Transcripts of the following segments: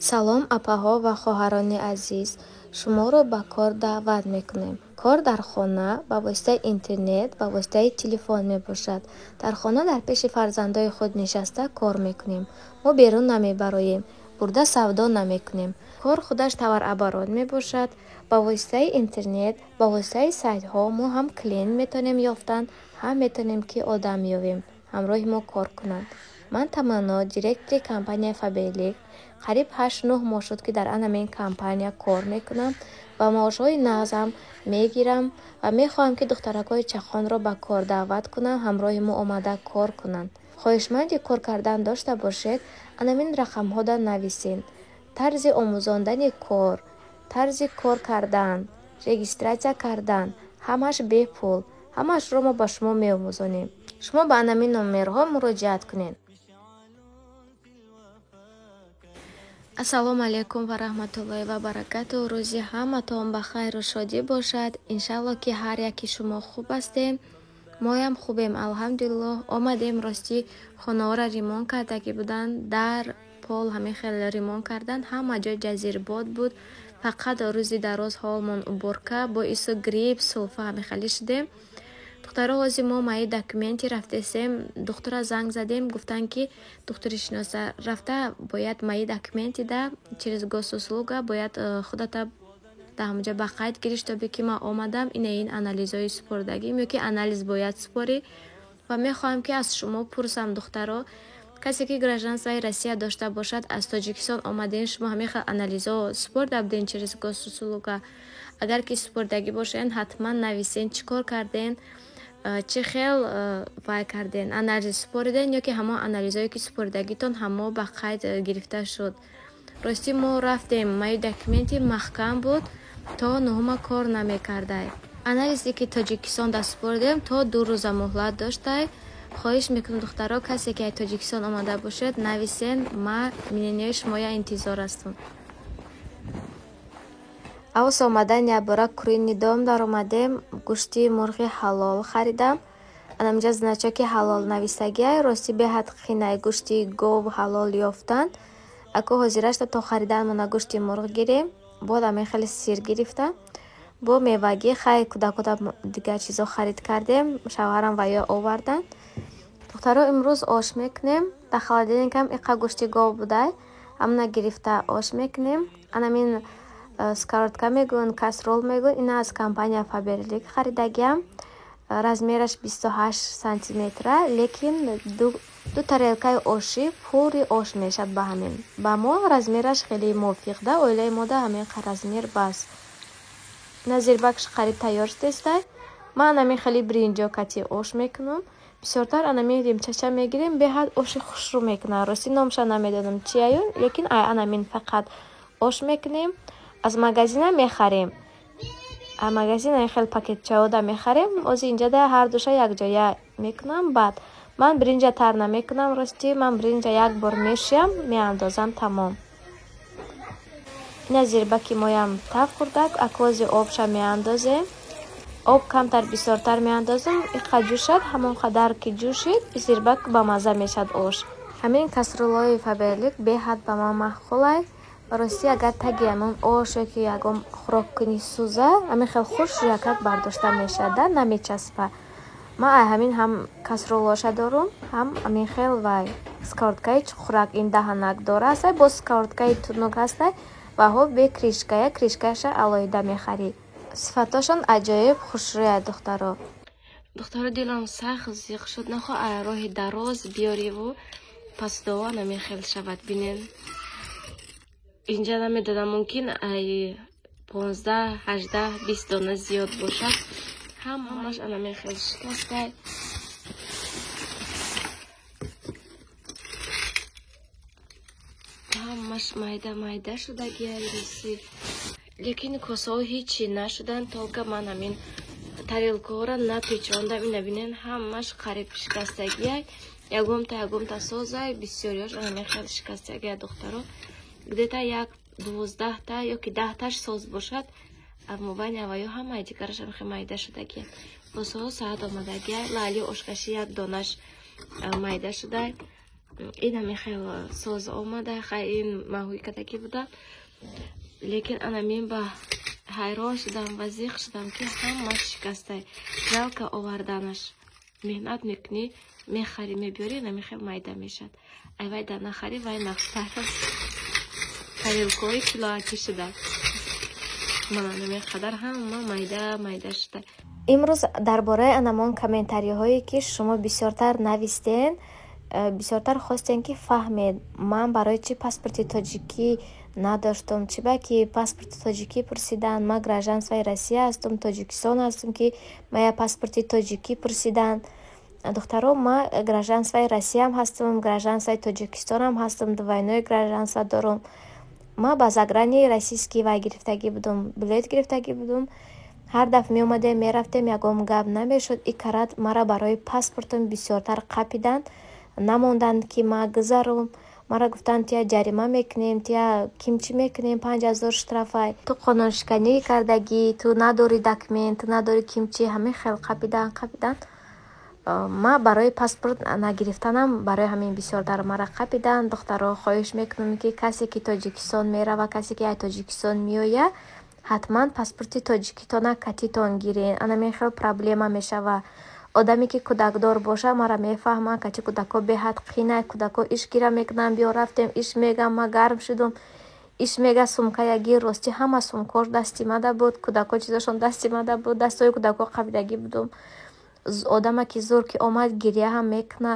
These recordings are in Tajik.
салом апаҳо ва хоҳарони азиз, шуморо ба кор даъват мекунем. Кор дар хона ба воситаи интернет, ба воситаи телефон мебошад. Дар хона дар пеши фарзандои худ нишаста кор мекунем. Мо берун намебароем, бурда савдо намекунем. Кор худаш таварабарот мебошад. Ба воситаи интернет, ба воситаи сайтҳо мо ҳам клиент метавонем ёфтан, ҳам метавонем ки одам ёвем, ҳамроҳи мо кор кунанд. Ман Таманно, директори компанияи Фаберлик, қариб 8-9 моҳ шуд, ки дар анамин компания кор мекунам ва маошҳои нағзам мегирам ва мехоҳам, ки духтаракҳои чахонро ба кор даъват кунам, ҳамроҳи мо омада кор кунанд. хоҳишманди кор кардан дошта бошед, анамин рақамҳода нависед. тарзи омӯзондани кор, тарзи кор кардан, регистратсия кардан, ҳамаш бепул, ҳамашро мо ба шумо меомӯзонем. шумо ба анамин номерҳо муроҷиат кунед. ассалому алайкум ва раҳматуллоҳи ва баракату. рӯзи ҳаматон ба хайру шодӣ бошад. иншалло ки ҳар яки шумо хуб ҳастем. моям хубем, алҳамдулиллоҳ. омадем, рости хонаҳоро ремонт кардаги буданд, дар пол ҳамин хеле ремонт кардан, ҳама ҷой ҷазирбод буд. фақат рӯзи дароз ҳолмон уборка боиси грипп, сулфа ҳамин хеле шудем. духтаро ҳози мо маи документи рафтесем, духтара занг задем, гуфтанд ки духтури шиноса рафта бояд маи документи да через госуслуга бояд худата да ҳамуҷа ба қайд гириш тобе ки ман омадам ин анализҳои супордагим ё ки анализ бояд супорӣ ва мехоҳам ки аз шумо пурсам духтаро, касе ки гражданствои Россия дошта бошад, аз Тоҷикистон омаден, шумо ҳамин хел анализҳо супорда буден через госуслуга? агар ки супордагӣ бошен, ҳатман нависен чӣ кор карден, чӣ хел вай карден, анализ супориден ё ки ҳамон анализҳое ки супордагитон ҳамо ба қайд гирифта шуд. рости мо рафтем, маи документи маҳкам буд, то 9 кор намекардай. анализе ки Тоҷикистон да супордем, то 2 рӯза муҳлат доштай. хоҳиш мекунам духтаро, касе ки аз Тоҷикистон омада бошед, нависен, ма минениҳои шумоя интизор ҳастам. аввос омадан ябора кӯрини дом дар омадем, гӯшти мурғи ҳалол харидам. анамҷа значоки ҳалол нависагиай, рости беҳад қинай гӯшти гов ҳалол ёфтан. ако ҳозирашта то харидан мона гӯшти мурғ гирем, бод амин хеле сир гирифта. бо мевагӣ хай кӯдакота дигар чизо харид кардем, шавҳарам ва ё овардан. духтаро имрӯз ош мекунем. дар холодильникам иқа гӯшти гов будай, амна гирифта ош мекунем. анамин сковородка мегӯн, касрол мегӯн, ина аз компания Фаберлик харидагиам. размераш 28 сантиметра, лекин ду тарелкаи оши пури ош мешад ба ҳамин. ба мо размераш хеле мувофиқ да, оилаи мода ҳамин размер бас. ина зирбакш қариб тайёр шудестай. ман ҳамин хеле бринҷо кати ош мекунам. бисёртар анамин римчача мегирем, беҳад оши хушрӯ мекунам. рости номша намедонам чи аю, лекин анамин фақат ош мекунем. аз магазина мехарем. аз магазин ин хел пакетчаода мехарем. ози инҷада ҳар душа якҷоя мекунам. баъд ман бринҷа тар намекунам. рости ман бринҷа як бор мешиям, меандозам, тамом. ина зирбаки моям тав хӯрдак, акози обша меандозем. об камтар бисёртар меандозам, иқа ҷӯшад, ҳамон қадар ки ҷӯшид зирбак ба маза мешад ош. ҳамин касрулаи Фаберлик беҳад ба ман маъқулай. рости агар таги ҳамон ош ё ки ягон хӯроккунӣ сӯза, ҳамин хел хуш якак бардошта мешада, намечаспа. ман ҳамин ҳам касрулаша дорум, ҳам ҳамин хел вай сковородкаи хӯрак ин даҳанак дора ҳастай, бо сковородкаи тунук ҳастай ва ҳо бе кришкая, кришкаша алоҳида мехарӣ. сифатошон аҷоиб хушрӯя духтаро. духтаро дилам сахт зиқ шуд, нахоҳ роҳи дароз биёриву пас дова намин хел шавад. бинен инҷа намедонам, мумкин ай 15, 18, 20 дона зиёд бошад. ҳамаш намин хел шикастай. ҳамаш майда шудагиай рисӣ. лекин косаҳо ҳичи нашуданд. толка ман ҳамин тарелкаҳоро напечондам. ина бинен ҳамаш қариб шикастагиай. ягомта созай, бисёриҳош ҳамин хел шикастагиай духтаро. где-то як 12-та ё ки 10-таш соз бошад. аммобайни аваё ҳамаи дигараш ҳамихе майда шудагиай. косаҳо саат омадагиай. лали ошкаши як донаш майда шудай. این همه خیلی سوز آمده، خیلی این محوی کتکی بوده، لیکن انامین با حیران شدم و زیخ شدم که همه شکسته. زلک آوردنش مهنت میکنی، میخری میبیاری، نمیخیر مایده میشد. وای در نخری وای نفتر тарелкаи килоати шуда манана меқадар ҳама майда шуда. имрӯз дар бораи анамон комментариҳое ки шумо бисёртар навистен, бисёртар хостем ки фаҳмед ман барои чӣ паспорти тоҷикӣ надоштум, чӣ ба ки паспорти тоҷикӣ пурсидан. ман гражданствои Россия ҳастум, Тоҷикистон ҳастум ки мая паспорти тоҷикӣ пурсидан. духтаро ман гражданствои Россияам ҳастум, гражданствои Тоҷикистонам ҳастум, двойное гражданство дорум. ма ба заграни российский вай гирифтагӣ будум, билет гирифтагӣ будум. ҳар дафъа меомадем мерафтем, ягон гап намешуд. ин карат мара барои паспортум бисёртар қапиданд, намонданд ки ма гузарум. мара гуфтанд тия ҷарима мекунем, тия кимчӣ мекунем, 5000 штрафай, ту қонуншиканӣ кардагӣ, ту надори документ, ту надори кимчӣ, ҳамин хел қапиданд. ма барои паспорт нагирифтанам барои ҳамин бисёртар мара қапиданд. духтаро хоҳиш мекунам ки касе ки Тоҷикистон мерава, касе ки аз Тоҷикистон меоя, ҳатман паспорти тоҷикитона катитон гирен, анамин хел проблема мешава. одаме ки кӯдакдор боша мара мефаҳмад, качи кӯдако беҳад қинай, кӯдако иш гира мекунанд, биё рафтем иш мегам, ма гарм шудум, иш мега сумка яги рости ҳама сумкош дасти мада буд, кӯдако чизошон дасти мада буд, дастҳои кӯдако қабидагӣ будум. одаме ки зур ки омад гирия ҳам мекуна.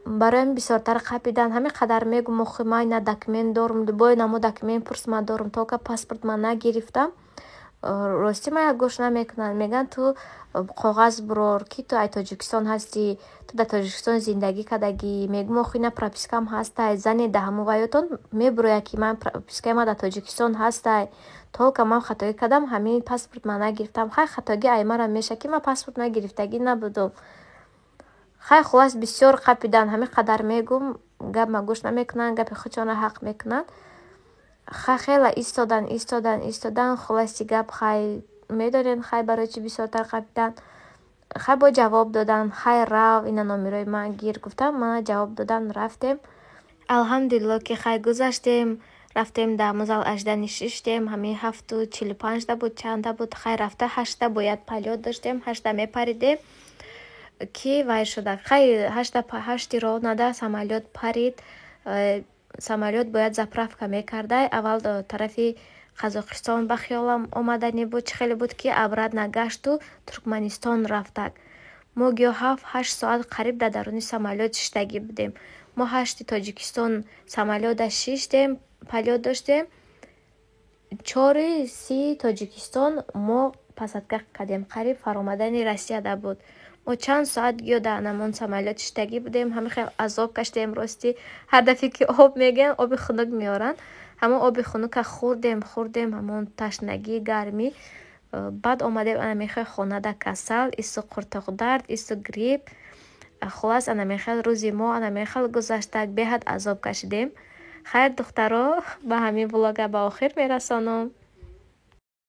бароям бисёртар қапидан. ҳамин қадар мегум охи ман на документ дорум, дубои намо документ пурсма дорум, то ка паспорт ман нагирифтам. рости мая гӯш намекунанд, меган ту коғаз бурор ки ту ай Тоҷикистон ҳастӣ, ту дар Тоҷикистон зиндагӣ кардагӣ. мегум охи на пропискам ҳастай, зани даҳаму ваётон мебурояд ки ман пропискаи ман дар Тоҷикистон ҳастай. толка ман хатоӣ кардам, ҳамин паспорт ман нагирифтам. хай хатогӣ ай мара меша ки ман паспорт нагирифтагӣ набудум. хай хулас бисёр қапидан, ҳамин қадар мегум, гап ма гӯш намекунанд, гапи худшона ҳақ мекунанд. хай хела истодан хуласи гап хай медонед хай барои чӣ бисёртар қапидан. хай бо ҷавоб додан, хай рав ина номерои ман гир, гуфтам ман ҷавоб додан, рафтем. алҳамдулилло ки хай гузаштем, рафтем дар музал ажда нишиштем. ҳамин 7:45 буд, чанда буд, хай рафта 8 бояд полёт доштем, 8 мепаридем ки вай шуда. хай 8 ровнада самолёт парид. самолёт бояд заправка мекардай. аввал тарафи Қазоқистон ба хиёлам омадани буд, чӣ хеле буд ки обратно гашту Туркманистон рафтак. мо гиё 7-8 соат қариб дар даруни самолёт шиштагӣ будем. мо 8 Тоҷикистон самолёта шиштем, полёт доштем. 4:30 Тоҷикистон мо посадка кардем, қариб фаромадани Россияда буд. мо чанд соат гиё дар намон самолёт шиштагӣ будем. ҳамин хел азоб каштем рости. ҳар дафъе ки об мегӯян, оби хунук меоранд. ҳамон оби хунука хӯрдем, ҳамон ташнагӣ, гармӣ. баъд омадем анамехел хонада касал, исту қуртуқдард, исту грипп. хулас анамехел рӯзи мо анамехел гузаштак, беҳад азоб кашидем. хайр духтаро, ба ҳамин влога ба охир мерасонам.